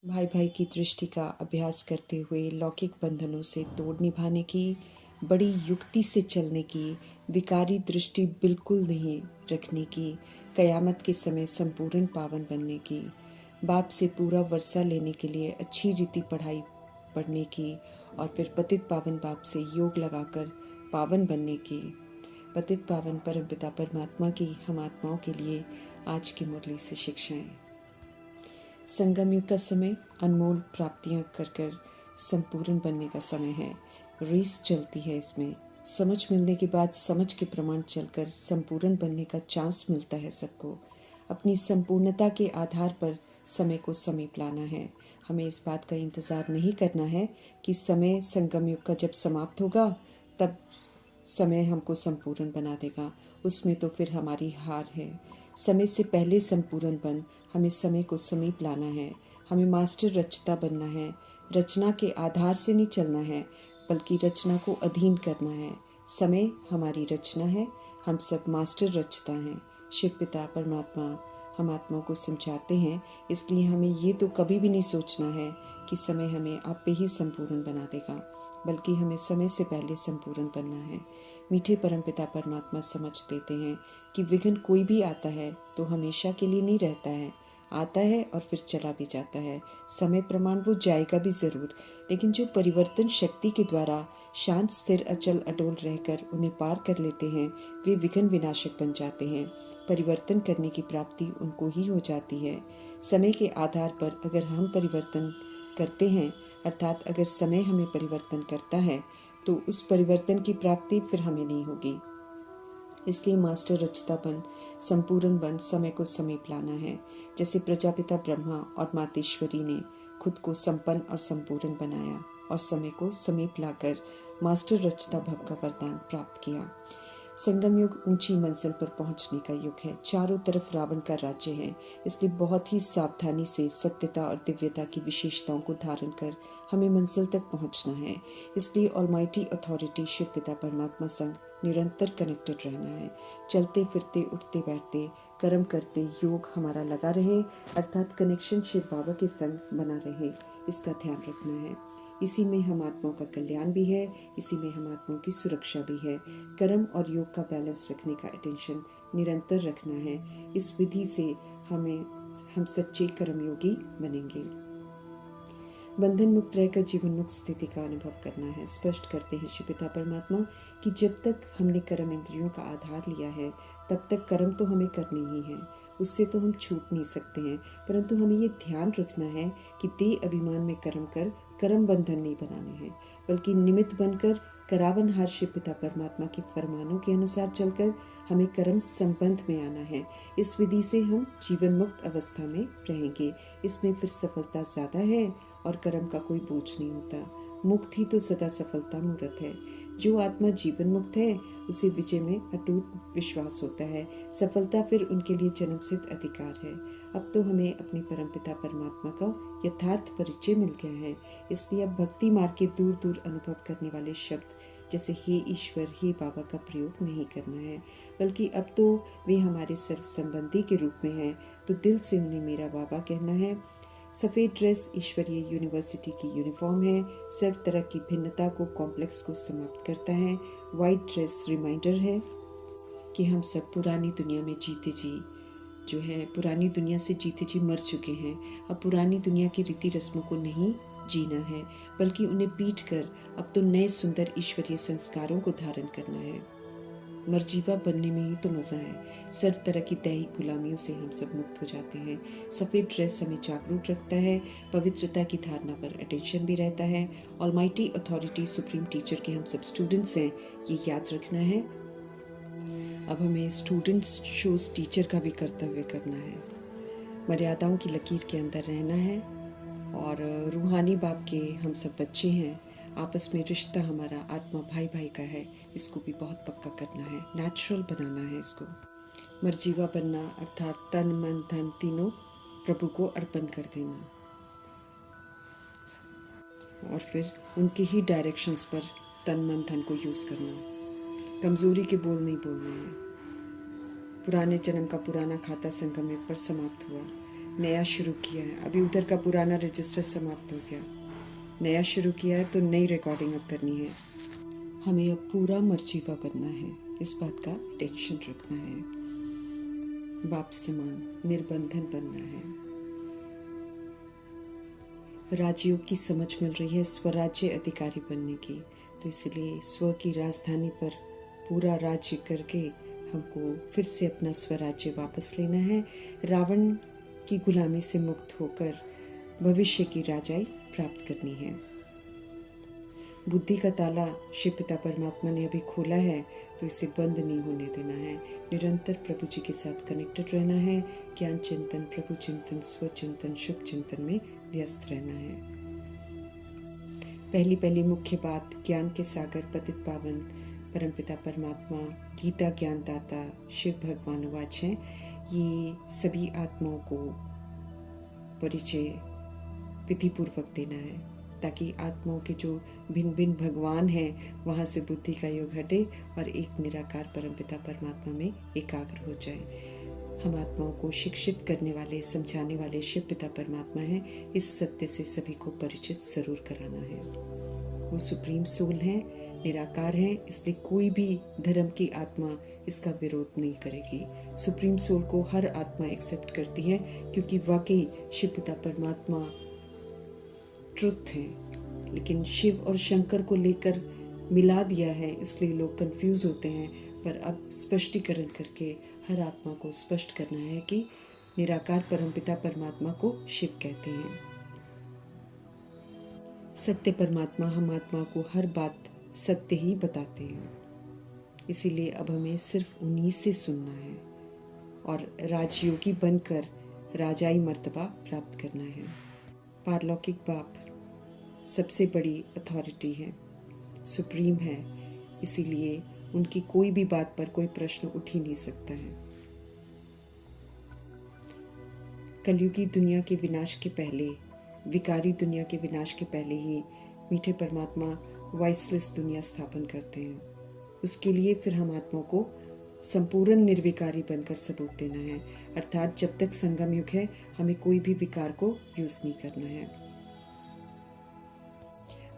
भाई भाई की दृष्टि का अभ्यास करते हुए लौकिक बंधनों से तोड़ निभाने की, बड़ी युक्ति से चलने की, विकारी दृष्टि बिल्कुल नहीं रखने की, कयामत के समय संपूर्ण पावन बनने की, बाप से पूरा वर्षा लेने के लिए अच्छी रीति पढ़ाई पढ़ने की और फिर पतित पावन बाप से योग लगाकर पावन बनने की। पतित पावन परमपिता परमात्मा की हम आत्माओं के लिए आज की मुरली से शिक्षाएं। संगम युग का समय अनमोल प्राप्तियां कर कर संपूर्ण बनने का समय है। रेस चलती है इसमें। समझ मिलने के बाद समझ के प्रमाण चलकर संपूर्ण बनने का चांस मिलता है सबको। अपनी संपूर्णता के आधार पर समय को समीप लाना है। हमें इस बात का इंतज़ार नहीं करना है कि समय संगम युग का जब समाप्त होगा तब समय हमको संपूर्ण बना देगा। उसमें तो फिर हमारी हार है। समय से पहले संपूर्ण बन हमें समय को समीप लाना है। हमें मास्टर रचता बनना है। रचना के आधार से नहीं चलना है, बल्कि रचना को अधीन करना है। समय हमारी रचना है, हम सब मास्टर रचता हैं। शिव पिता परमात्मा हम आत्माओं को समझाते हैं, इसलिए हमें ये तो कभी भी नहीं सोचना है कि समय हमें आप पे ही संपूर्ण बना देगा, बल्कि हमें समय से पहले संपूर्ण बनना है। मीठे परमपिता परमात्मा समझ देते हैं कि विघ्न कोई भी आता है तो हमेशा के लिए नहीं रहता है, आता है और फिर चला भी जाता है। समय प्रमाण वो जाएगा भी ज़रूर, लेकिन जो परिवर्तन शक्ति के द्वारा शांत स्थिर अचल अडोल रहकर उन्हें पार कर लेते हैं, वे विघ्न विनाशक बन जाते हैं। परिवर्तन करने की प्राप्ति उनको ही हो जाती है। समय के आधार पर अगर हम परिवर्तन करते हैं, अर्थात अगर समय हमें परिवर्तन करता है, तो उस परिवर्तन की प्राप्ति फिर हमें नहीं होगी। इसलिए मास्टर रचता बन संपूर्ण बन समय को समीप लाना है। जैसे प्रजापिता ब्रह्मा और मातेश्वरी ने खुद को संपन्न और संपूर्ण बनाया और समय को समीप लाकर मास्टर रचता भव का वरदान प्राप्त किया। संगम युग ऊंची मंजिल पर पहुंचने का युग है। चारों तरफ रावण का राज्य है, इसलिए बहुत ही सावधानी से सत्यता और दिव्यता की विशेषताओं को धारण कर हमें मंजिल तक पहुंचना है। इसलिए ऑलमाइटी अथॉरिटी शिव पिता परमात्मा संग निरंतर कनेक्टेड रहना है। चलते फिरते उठते बैठते कर्म करते योग हमारा लगा रहे, अर्थात कनेक्शन शिव बाबा के संग बना रहे, इसका ध्यान रखना है। इसी में हम आत्माओं का कल्याण भी है, इसी में हम आत्माओं की सुरक्षा भी है। कर्म और योग का बैलेंस रखने का अटेंशन निरंतर रखना है। इस विधि से हम सच्चे कर्मयोगी बनेंगे। बंधन मुक्त रहकर जीवन मुक्त स्थिति का अनुभव करना है। स्पष्ट करते हैं शिव पिता परमात्मा कि जब तक हमने कर्म इंद्रियों का आधार लिया है, तब तक कर्म तो हमें करने ही है, उससे तो हम छूट नहीं सकते हैं। परंतु हमें ये ध्यान रखना है कि देह अभिमान में कर्म कर कर्म बंधन नहीं बनाने हैं, बल्कि निमित्त बनकर करावनहार शिव पिता परमात्मा के फरमानों के अनुसार चलकर हमें कर्म संबंध में आना है। इस विधि से हम जीवन मुक्त अवस्था में रहेंगे। इसमें फिर सफलता ज़्यादा है और कर्म का कोई बोझ नहीं होता। मुक्त ही तो सदा सफलता मूर्त है। जो आत्मा जीवन मुक्त है, उसे विजय में अटूट विश्वास होता है। सफलता फिर उनके लिए जन्मसिद्ध अधिकार है। अब तो हमें अपने परमपिता परमात्मा का यथार्थ परिचय मिल गया है, इसलिए अब भक्ति मार्ग के दूर दूर अनुभव करने वाले शब्द जैसे हे ईश्वर, हे बाबा का प्रयोग नहीं करना है, बल्कि अब तो वे हमारे सर्व संबंधी के रूप में हैं, तो दिल से उन्हें मेरा बाबा कहना है। सफ़ेद ड्रेस ईश्वरीय यूनिवर्सिटी की यूनिफॉर्म है, सर्व तरह की भिन्नता को कॉम्प्लेक्स को समाप्त करता है। वाइट ड्रेस रिमाइंडर है कि हम सब पुरानी दुनिया में जीते जी जो है, पुरानी दुनिया से जीते जी मर चुके हैं। अब पुरानी दुनिया की रीति रस्मों को नहीं जीना है, बल्कि उन्हें पीट कर अब तो नए सुंदर ईश्वरीय संस्कारों को धारण करना है। मर्जीवा बनने में ही तो मज़ा है। सर्व तरह की दैहिक गुलामियों से हम सब मुक्त हो जाते हैं। सफ़ेद ड्रेस हमें जागरूक रखता है, पवित्रता की धारणा पर अटेंशन भी रहता है। ऑलमाइटी अथॉरिटी सुप्रीम टीचर के हम सब स्टूडेंट्स हैं, ये याद रखना है। अब हमें स्टूडेंट्स शोज टीचर का भी कर्तव्य करना है। मर्यादाओं की लकीर के अंदर रहना है और रूहानी बाप के हम सब बच्चे हैं। आपस में रिश्ता हमारा आत्मा भाई भाई का है, इसको भी बहुत पक्का करना है, नेचुरल बनाना है इसको। मर्जीवा बनना अर्थात तन मन धन तीनों प्रभु को अर्पण कर देना और फिर उनके ही डायरेक्शंस पर तन मन धन को यूज़ करना। कमज़ोरी के बोल नहीं बोलने हैं। पुराने जन्म का पुराना खाता संगम युग पर समाप्त हुआ। नया शुरू किया है, अभी उधर का पुराना रजिस्टर समाप्त हो गया, नया शुरू किया है तो नई रिकॉर्डिंग अब करनी है। हमें अब पूरा मर्जीवा बनना है, इस बात का टेंशन रखना है, बाप समान निर्बंधन बनना है। राजयोग की समझ मिल रही है स्वराज्य अधिकारी बनने की, तो इसलिए स्व की राजधानी पर पूरा राज्य करके हमको फिर से अपना स्वराज्य वापस लेना है, रावण की गुलामी से मुक्त होकर भविष्य की राजाई प्राप्त करनी है। बुद्धि का ताला शिव पिता परमात्मा ने अभी खोला है, तो इसे बंद नहीं होने देना है, निरंतर प्रभु जी के साथ कनेक्टेड रहना है, ज्ञान चिंतन, प्रभु चिंतन, स्व चिंतन, शुभ चिंतन में व्यस्त रहना है। पहली मुख्य बात, ज्ञान के सागर पतित पावन परमपिता परमात्मा गीता ज्ञानदाता शिव भगवान वाच हैं, ये सभी आत्माओं को परिचय विधिपूर्वक देना है, ताकि आत्माओं के जो भिन्न भिन्न भगवान हैं वहाँ से बुद्धि का योग हटे और एक निराकार परमपिता परमात्मा में एकाग्र हो जाए। हम आत्माओं को शिक्षित करने वाले, समझाने वाले शिव पिता परमात्मा हैं, इस सत्य से सभी को परिचित जरूर कराना है। वो सुप्रीम सोल हैं, निराकार हैं, इसलिए कोई भी धर्म की आत्मा इसका विरोध नहीं करेगी। सुप्रीम सोल को हर आत्मा एक्सेप्ट करती है, क्योंकि वाकई शिव पिता परमात्मा ट्रुथ है, लेकिन शिव और शंकर को लेकर मिला दिया है, इसलिए लोग कंफ्यूज होते हैं। पर अब स्पष्टीकरण करके हर आत्मा को स्पष्ट करना है कि निराकार परमपिता परमात्मा को शिव कहते हैं। सत्य परमात्मा हम आत्मा को हर बात सत्य ही बताते हैं, इसीलिए अब हमें सिर्फ उन्हीं से सुनना है और राजयोगी बनकर राजाई मर्तबा प्राप्त करना है। पारलौकिक बाप सबसे बड़ी अथॉरिटी है, सुप्रीम है, इसीलिए उनकी कोई भी बात पर कोई प्रश्न उठ ही नहीं सकता है। कलयुगी दुनिया के विनाश के पहले, विकारी दुनिया के विनाश के पहले ही मीठे परमात्मा वॉइसलेस दुनिया स्थापन करते हैं। उसके लिए फिर हम आत्माओं को संपूर्ण निर्विकारी बनकर सबूत देना है, अर्थात जब तक संगम युग है हमें कोई भी विकार को यूज नहीं करना है।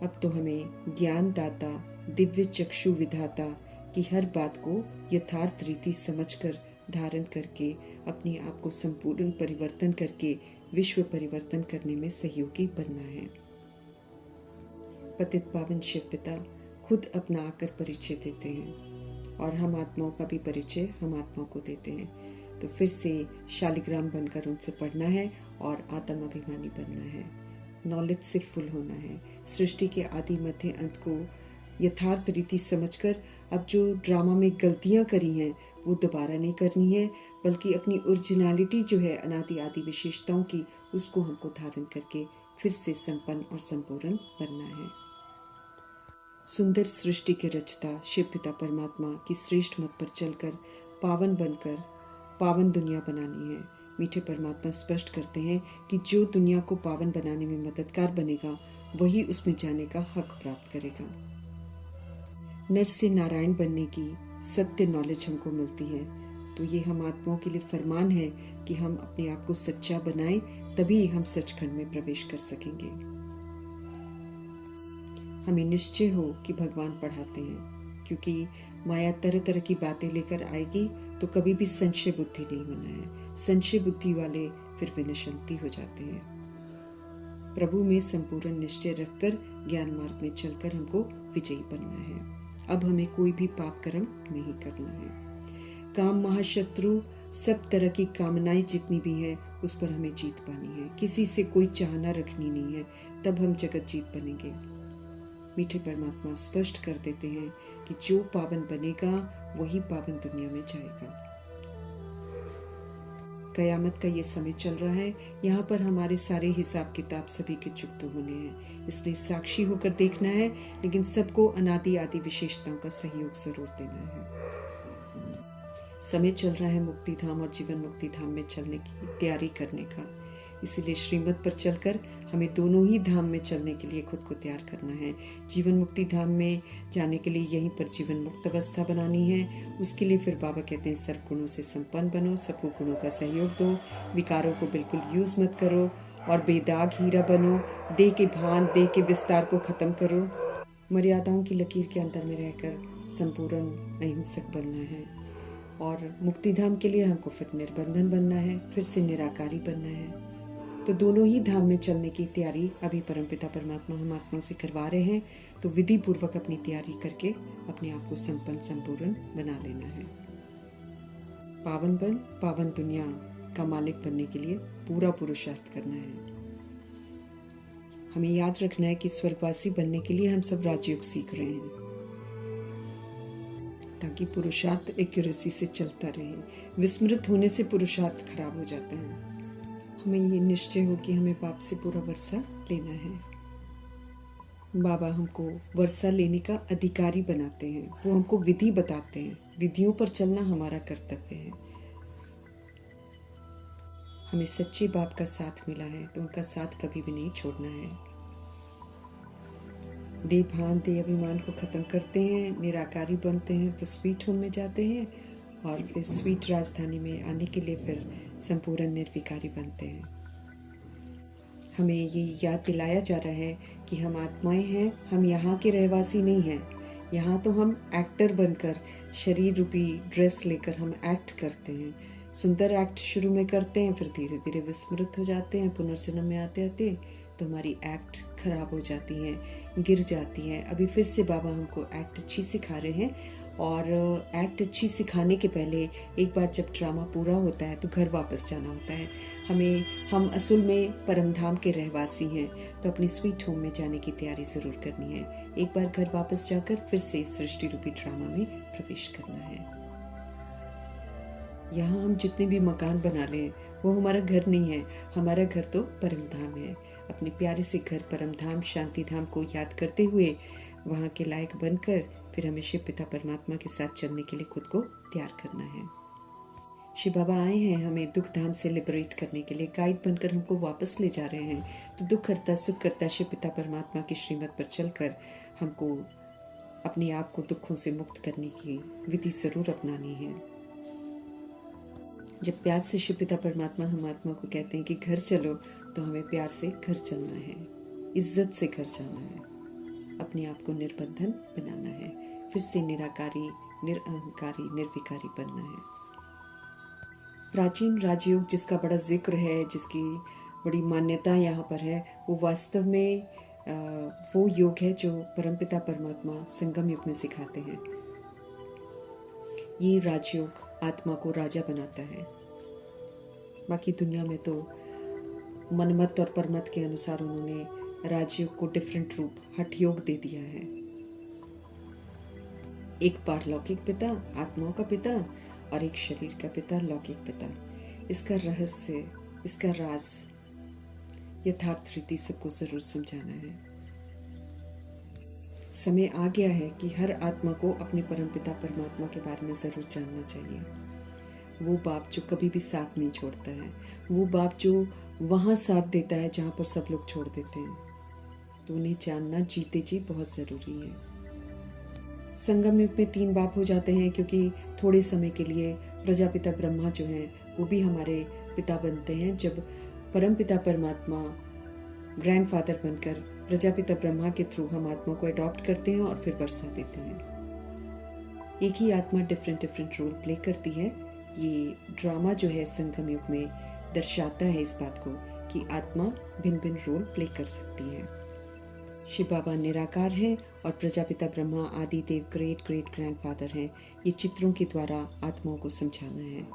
अब तो हमें ज्ञान दाता, दिव्य चक्षु विधाता की हर बात को यथार्थ रीति समझकर धारण करके अपने आप को संपूर्ण परिवर्तन करके विश्व परिवर्तन करने में सहयोगी बनना है। पतित पावन शिव पिता खुद अपना आकर परिचय देते हैं और हम आत्माओं का भी परिचय हम आत्माओं को देते हैं। तो फिर से शालिग्राम बनकर उनसे पढ़ना है और आत्म अभिमानी बनना है, नॉलेज से फुल होना है, सृष्टि के आदि मध्य अंत को यथार्थ रीति समझकर अब जो ड्रामा में गलतियां करी हैं वो दोबारा नहीं करनी है, बल्कि अपनी ओरिजिनलिटी जो है अनादि आदि विशेषताओं की, उसको हमको धारण करके फिर से संपन्न और संपूर्ण बनना है। सुंदर सृष्टि के रचता शिव पिता परमात्मा की श्रेष्ठ मत पर चलकर पावन बनकर पावन दुनिया बनानी है। मीठे परमात्मा स्पष्ट करते हैं कि जो दुनिया को पावन बनाने में मददगार बनेगा वही उसमें जाने का हक प्राप्त करेगा। नर से नारायण बनने की सत्य नॉलेज हमको मिलती है, तो ये हम आत्माओं के लिए फरमान है कि हम अपने आप को सच्चा बनाएं, तभी हम सचखंड में प्रवेश कर सकेंगे। हमें निश्चय हो कि भगवान पढ़ाते हैं, क्योंकि माया तरह तरह की बातें लेकर आएगी तो कभी भी संशय बुद्धि नहीं होना है। संशय बुद्धि वाले फिर विनशंती हो जाते हैं। प्रभु में संपूर्ण निश्चय रखकर ज्ञान मार्ग में चलकर हमको विजयी बनना है। अब हमें कोई भी पाप कर्म नहीं करना है। काम महाशत्रु, सब तरह की कामनाएं जितनी भी हैं उस पर हमें जीत पानी है। किसी से कोई चाहना रखनी नहीं है, तब हम जगत जीत बनेंगे। मीठे परमात्मा स्पष्ट कर देते हैं कि जो पावन बनेगा वही पावन दुनिया में जाएगा। कयामत का ये समय चल रहा है, यहाँ पर हमारे सारे हिसाब किताब सभी के चुकते होने हैं, इसलिए साक्षी होकर देखना है, लेकिन सबको अनादि आदि विशेषताओं का सहयोग जरूर देना है। समय चल रहा है मुक्ति धाम और जीवन मुक्ति धाम में चलने की तैयारी करने का। इसीलिए श्रीमत पर चलकर हमें दोनों ही धाम में चलने के लिए खुद को तैयार करना है। जीवन मुक्ति धाम में जाने के लिए यहीं पर जीवन मुक्त अवस्था बनानी है। उसके लिए फिर बाबा कहते हैं सर्व गुणों से संपन्न बनो, सबको गुणों का सहयोग दो, विकारों को बिल्कुल यूज़ मत करो और बेदाग हीरा बनो, देह के भान, देह के विस्तार को ख़त्म करो, मर्यादाओं की लकीर के अंदर में रहकर संपूर्ण अहिंसक बनना है। और मुक्तिधाम के लिए हमको फिर निर्बंधन बनना है, फिर से निराकारी बनना है। तो दोनों ही धाम में चलने की तैयारी अभी परमपिता परमात्मा हम आत्माओं से करवा रहे हैं। तो विधि पूर्वक अपनी तैयारी करके अपने आप को संपन्न संपूर्ण बना लेना है। पावन बन पावन दुनिया का मालिक बनने के लिए पूरा पुरुषार्थ करना है। हमें याद रखना है कि स्वर्गवासी बनने के लिए हम सब राजयोग सीख रहे हैं, ताकि पुरुषार्थ एक्यूरेसी से चलता रहे। विस्मृत होने से पुरुषार्थ खराब हो जाता है। हमें ये निश्चय हो कि हमें बाप से पूरा वर्षा लेना है। बाबा हमको वर्षा लेने का अधिकारी बनाते हैं, वो हमको विधि बताते हैं। विधियों पर चलना हमारा कर्तव्य है। हमें सच्चे बाप का साथ मिला है तो उनका साथ कभी भी नहीं छोड़ना है। देह भान देह अभिमान को ख़त्म करते हैं, निराकारी बनते हैं तो स्वीट होम में जाते हैं और फिर स्वीट राजधानी में आने के लिए फिर संपूर्ण निर्विकारी बनते हैं। हमें ये याद दिलाया जा रहा है कि हम आत्माएं हैं, हम यहाँ के रहवासी नहीं हैं। यहाँ तो हम एक्टर बनकर शरीर रूपी ड्रेस लेकर हम एक्ट करते हैं। सुंदर एक्ट शुरू में करते हैं, फिर धीरे धीरे विस्मृत हो जाते हैं। पुनर्जन्म में आते आते तो हमारी एक्ट खराब हो जाती हैं, गिर जाती हैं। अभी फिर से बाबा हमको एक्ट अच्छी सिखा रहे हैं और एक्ट अच्छी सिखाने के पहले एक बार जब ड्रामा पूरा होता है तो घर वापस जाना होता है। हम असल में परमधाम के रहवासी हैं, तो अपनी स्वीट होम में जाने की तैयारी ज़रूर करनी है। एक बार घर वापस जाकर फिर से सृष्टि रूपी ड्रामा में प्रवेश करना है। यहाँ हम जितने भी मकान बना लें वो हमारा घर नहीं है, हमारा घर तो परमधाम है। अपने प्यारे से घर परमधाम शांति धाम को याद करते हुए वहाँ के लायक बनकर फिर हमें शिव पिता परमात्मा के साथ चलने के लिए खुद को तैयार करना है। शिव बाबा आए हैं हमें दुख धाम से लिबरेट करने के लिए, गाइड बनकर हमको वापस ले जा रहे हैं। तो दुख करता सुख करता शिव पिता परमात्मा की श्रीमत पर चलकर हमको अपने आप को दुखों से मुक्त करने की विधि जरूर अपनानी है। जब प्यार से शिव पिता परमात्मा हम आत्मा को कहते हैं कि घर चलो, तो हमें प्यार से घर चलना है, इज्जत से घर जाना है, अपने आप को निर्बंधन बनाना है, फिर से निराकारी निरअहंकारी निर्विकारी बनना है। प्राचीन राजयोग जिसका बड़ा जिक्र है, जिसकी बड़ी मान्यता यहाँ पर है, वो वास्तव में वो योग है जो परमपिता परमात्मा संगम युग में सिखाते हैं। ये राजयोग आत्मा को राजा बनाता है। बाकी दुनिया में तो मनमत और परमत के अनुसार उन्होंने राजयोग को डिफरेंट रूप हठ योग दे दिया है। एक पारलौकिक पिता, आत्माओं का पिता, और एक शरीर का पिता, लौकिक पिता। इसका रहस्य, इसका राज यथार्थ रीति सबको जरूर समझाना है। समय आ गया है कि हर आत्मा को अपने परमपिता परमात्मा के बारे में जरूर जानना चाहिए। वो बाप जो कभी भी साथ नहीं छोड़ता है, वो बाप जो वहाँ साथ देता है जहाँ पर सब लोग छोड़ देते हैं। तो उन्हें जानना जीते जी बहुत ज़रूरी है। संगम युग में 3 बाप हो जाते हैं, क्योंकि थोड़े समय के लिए प्रजापिता ब्रह्मा जो हैं वो भी हमारे पिता बनते हैं। जब परमपिता परमात्मा ग्रैंडफादर बनकर प्रजापिता ब्रह्मा के थ्रू हम आत्मा को अडॉप्ट करते हैं और फिर वर्षा देते हैं। एक ही आत्मा डिफरेंट रोल प्ले करती है। ये ड्रामा जो है संगम युग में दर्शाता है इस बात को कि आत्मा भिन्न भिन्न रोल प्ले कर सकती है। शिव बाबा निराकार हैं और प्रजापिता ब्रह्मा आदि देव ग्रेट ग्रैंडफादर हैं। ये चित्रों के द्वारा आत्माओं को समझाना है।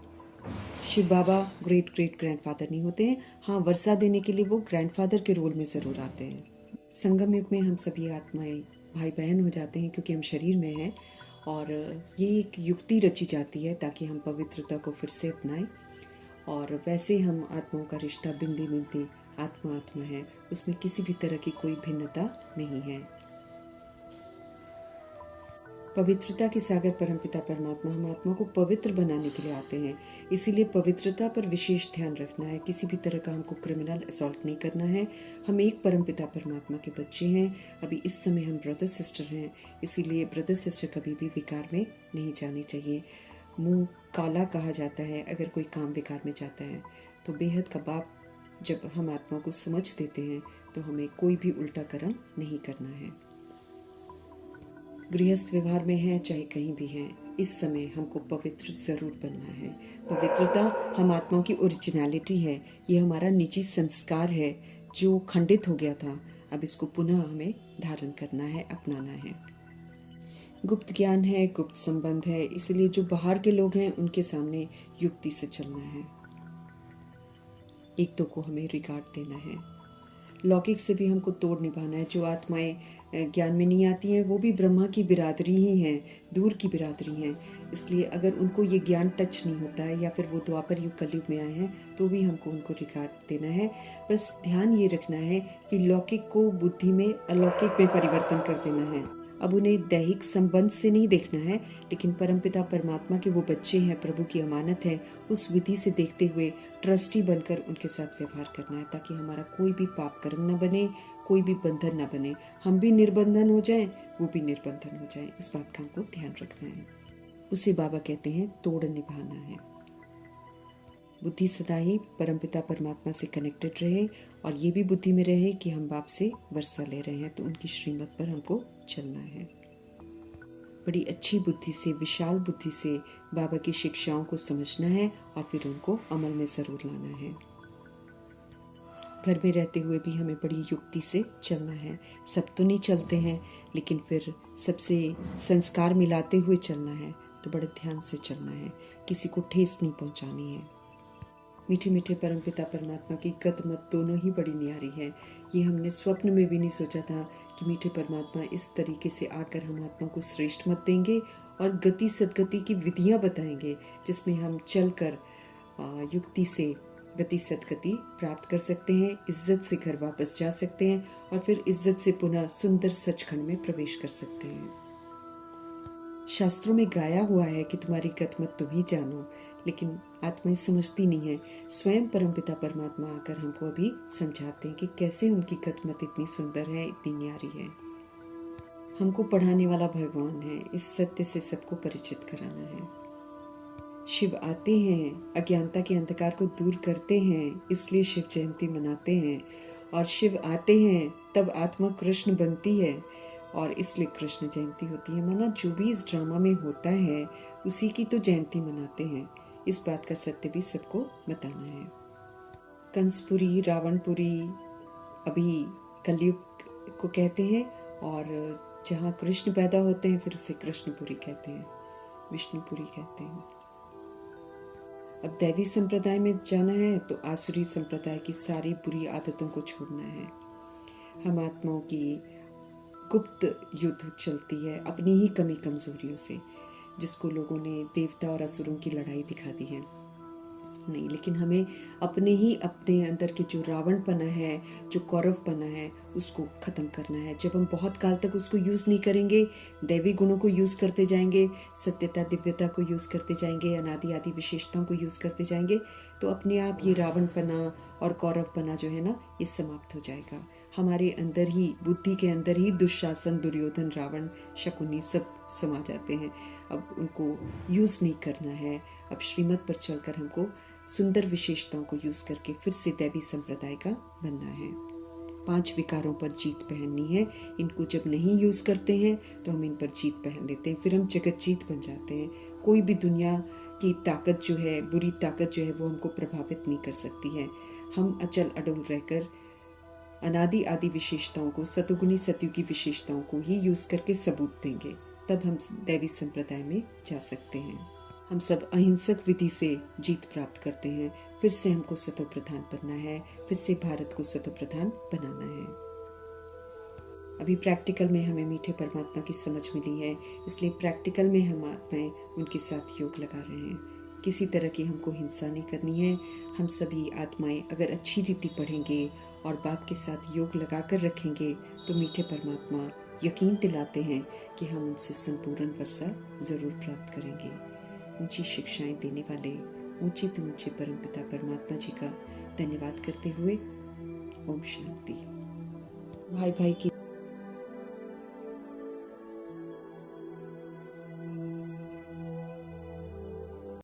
शिव बाबा ग्रेट ग्रैंडफादर नहीं होते हैं, हाँ वर्षा देने के लिए वो ग्रैंडफादर के रोल में ज़रूर आते हैं। संगम युग में हम सभी आत्माएं भाई बहन हो जाते हैं, क्योंकि हम शरीर में हैं, और ये एक युक्ति रची जाती है ताकि हम पवित्रता को फिर से अपनाएं। और वैसे हम आत्माओं का रिश्ता बिंदी बिंदी आत्मा आत्मा है, उसमें किसी भी तरह की कोई भिन्नता नहीं है। पवित्रता के सागर परमपिता परमात्मा हम आत्मा को पवित्र बनाने के लिए आते हैं। इसीलिए पवित्रता पर विशेष ध्यान रखना है। किसी भी तरह का हमको क्रिमिनल असॉल्ट नहीं करना है। हम एक परमपिता परमात्मा के बच्चे हैं। अभी इस समय हम ब्रदर सिस्टर हैं, इसीलिए ब्रदर सिस्टर कभी भी विकार में नहीं जानी चाहिए। मुंह काला कहा जाता है अगर कोई काम विकार में जाता है। तो बेहद का बाप जब हम आत्मा को समझ देते हैं तो हमें कोई भी उल्टा कर्म नहीं करना है। गृहस्थ व्यवहार में है चाहे कहीं भी है, इस समय हमको पवित्र ज़रूर बनना है। पवित्रता हम आत्माओं की ओरिजिनलिटी है। ये हमारा निजी संस्कार है जो खंडित हो गया था। अब इसको पुनः हमें धारण करना है, अपनाना है। गुप्त ज्ञान है, गुप्त संबंध है, इसलिए जो बाहर के लोग हैं उनके सामने युक्ति से चलना है। एक दो को हमें रिगार्ड देना है। लौकिक से भी हमको तोड़ निभाना है। जो आत्माएं ज्ञान में नहीं आती हैं वो भी ब्रह्मा की बिरादरी ही हैं, दूर की बिरादरी हैं। इसलिए अगर उनको ये ज्ञान टच नहीं होता है या फिर वो द्वापर युग कलयुग में आए हैं तो भी हमको उनको रिगार्ड देना है। बस ध्यान ये रखना है कि लौकिक को बुद्धि में अलौकिक में परिवर्तन कर देना है। अब उन्हें दैहिक संबंध से नहीं देखना है, लेकिन परमपिता परमात्मा के वो बच्चे हैं, प्रभु की अमानत है, उस विधि से देखते हुए ट्रस्टी बनकर उनके साथ व्यवहार करना है, ताकि हमारा कोई भी पाप कर्म न बने, कोई भी बंधन न बने। हम भी निर्बंधन हो जाएं, वो भी निर्बंधन हो जाएं। इस बात का हमको ध्यान रखना है। उसे बाबा कहते हैं तोड़ निभाना है। बुद्धि सदा ही परमपिता परमात्मा से कनेक्टेड रहे और ये भी बुद्धि में रहे कि हम बाप से वर्षा ले रहे हैं, तो उनकी श्रीमत पर हमको चलना है। बड़ी अच्छी बुद्धि से, विशाल बुद्धि से बाबा की शिक्षाओं को समझना है और फिर उनको अमल में ज़रूर लाना है। घर में रहते हुए भी हमें बड़ी युक्ति से चलना है। सब तो नहीं चलते हैं, लेकिन फिर सबसे संस्कार मिलाते हुए चलना है, तो बड़े ध्यान से चलना है। किसी को ठेस नहीं पहुंचानी है। मीठे मीठे परमपिता परमात्मा की गत मत दोनों ही बड़ी न्यारी है। ये हमने स्वप्न में भी नहीं सोचा था कि मीठे परमात्मा इस तरीके से आकर हम आत्मा को श्रेष्ठ मत देंगे और गति सदगति की विधियां बताएंगे, जिसमें हम चलकर युक्ति से गति सदगति प्राप्त कर सकते हैं, इज्जत से घर वापस जा सकते हैं और फिर इज्जत से पुनः सुंदर सचखंड में प्रवेश कर सकते हैं। शास्त्रों में गाया हुआ है कि तुम्हारी गतमत तुम ही जानो, लेकिन आत्माएं समझती नहीं है। स्वयं परमपिता परमात्मा आकर हमको अभी समझाते हैं कि कैसे उनकी गतमत इतनी सुंदर है, इतनी न्यारी है। हमको पढ़ाने वाला भगवान है, इस सत्य से सबको परिचित कराना है। शिव आते हैं, अज्ञानता के अंधकार को दूर करते हैं, इसलिए शिव जयंती मनाते हैं। और शिव आते हैं तब आत्मा कृष्ण बनती है और इसलिए कृष्ण जयंती होती है। माना जो भी इस ड्रामा में होता है उसी की तो जयंती मनाते हैं। इस बात का सत्य भी सबको बताना है। कंसपुरी, रावणपुरी अभी कलयुग को कहते हैं और जहाँ कृष्ण पैदा होते हैं फिर उसे कृष्णपुरी कहते हैं, विष्णुपुरी कहते हैं। अब दैवी संप्रदाय में जाना है तो आसुरी संप्रदाय की सारी बुरी आदतों को छोड़ना है। हम आत्माओं की गुप्त युद्ध चलती है अपनी ही कमी कमजोरियों से, जिसको लोगों ने देवता और असुरों की लड़ाई दिखा दी है। नहीं, लेकिन हमें अपने अंदर के जो रावणपना है, जो कौरवपना है, उसको ख़त्म करना है। जब हम बहुत काल तक उसको यूज़ नहीं करेंगे, दैवी गुणों को यूज़ करते जाएंगे, सत्यता दिव्यता को यूज़ करते जाएंगे, अनादि आदि विशेषताओं को यूज़ करते जाएंगे, तो अपने आप ये रावणपना और कौरवपना जो है ना, ये समाप्त हो जाएगा। हमारे अंदर ही, बुद्धि के अंदर ही दुशासन, दुर्योधन, रावण, शकुनी सब समा जाते हैं। अब उनको यूज़ नहीं करना है। अब श्रीमत पर चलकर हमको सुंदर विशेषताओं को यूज़ करके फिर से दैवी संप्रदाय का बनना है। 5 विकारों पर जीत पहननी है। इनको जब नहीं यूज़ करते हैं तो हम इन पर जीत पहन लेते हैं, फिर हम जगत जीत बन जाते हैं। कोई भी दुनिया की ताकत जो है, बुरी ताकत जो है, वो हमको प्रभावित नहीं कर सकती है। हम अचल अडोल रहकर अनादि आदि विशेषताओं को, सतुगुणी सतयुगी विशेषताओं को ही यूज़ करके सबूत देंगे, तब हम दैवी संप्रदाय में जा सकते हैं। हम सब अहिंसक विधि से जीत प्राप्त करते हैं। फिर से हमको सतो प्रधान बनना है, फिर से भारत को सतो प्रधान बनाना है। अभी प्रैक्टिकल में हमें मीठे परमात्मा की समझ मिली है, इसलिए प्रैक्टिकल में हम आत्माएं उनके साथ योग लगा रहे हैं। किसी तरह की हमको हिंसा नहीं करनी है। हम सभी आत्माएं अगर अच्छी रीति पढ़ेंगे और बाप के साथ योग लगा कर रखेंगे तो मीठे परमात्मा यकीन दिलाते हैं कि हम उनसे संपूर्ण वर्षा ज़रूर प्राप्त करेंगे। ऊंची शिक्षाएं देने वाले ऊंचे तो ऊंचे परमपिता परमात्मा जी का धन्यवाद करते हुए ओम शांति। भाई भाई की